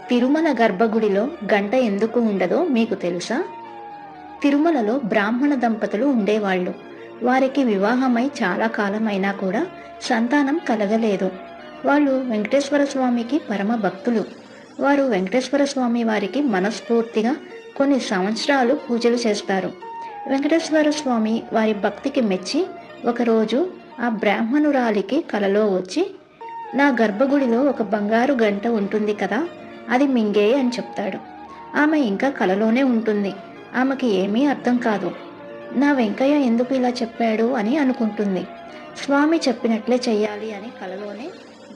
తిరుమల గర్భగుడిలో గంట ఎందుకు ఉండదో మీకు తెలుసా? తిరుమలలో బ్రాహ్మణ దంపతులు ఉండేవాళ్ళు. వారికి వివాహమై చాలా కాలమైనా కూడా సంతానం కలగలేదు. వాళ్ళు వెంకటేశ్వర స్వామికి పరమ భక్తులు. వారు వెంకటేశ్వర స్వామి వారికి మనస్ఫూర్తిగా కొన్ని సంవత్సరాలు పూజలు చేస్తారు. వెంకటేశ్వర స్వామి వారి భక్తికి మెచ్చి ఒకరోజు ఆ బ్రాహ్మణురాలికి కలలో వచ్చి, నా గర్భగుడిలో ఒక బంగారు గంట ఉంటుంది కదా, అది మింగే అని చెప్తాడు. ఆమె ఇంకా కలలోనే ఉంటుంది. ఆమెకి ఏమీ అర్థం కాదు. నా వెంకయ్య ఎందుకు ఇలా చెప్పాడు అని అనుకుంటుంది. స్వామి చెప్పినట్లే చెయ్యాలి అని కలలోనే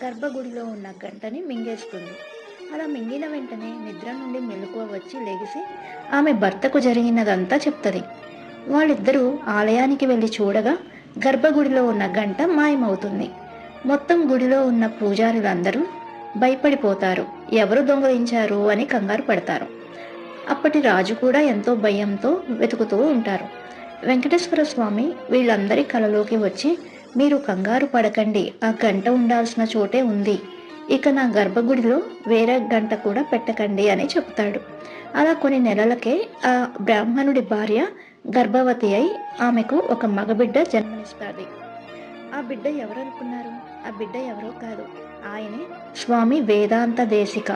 గర్భగుడిలో ఉన్న గంటని మింగేస్తుంది. అలా మింగిన వెంటనే నిద్ర నుండి మెలకువ వచ్చి లెగిసి ఆమె భర్తకు జరిగినదంతా చెప్తుంది. వాళ్ళిద్దరూ ఆలయానికి వెళ్ళి చూడగా గర్భగుడిలో ఉన్న గంట మాయమవుతుంది. మొత్తం గుడిలో ఉన్న పూజారులందరూ భయపడిపోతారు. ఎవరు దొంగలించారు అని కంగారు పడతారు. అప్పటి రాజు కూడా ఎంతో భయంతో వెతుకుతూ ఉంటారు. వెంకటేశ్వర స్వామి వీళ్ళందరి కలలోకి వచ్చి, మీరు కంగారు పడకండి, ఆ గంట ఉండాల్సిన చోటే ఉంది. ఇక నా గర్భగుడిలో వేరే గంట కూడా పెట్టకండి అని చెప్తాడు. అలా కొన్ని నెలలకే ఆ బ్రాహ్మణుడి భార్య గర్భవతి అయి ఆమెకు ఒక మగబిడ్డ జన్మనిస్తుంది. ఆ బిడ్డ ఎవరనుకున్నారు? ఆ బిడ్డ ఎవరో కాదు, ఆయనే స్వామి వేదాంత దేశిక.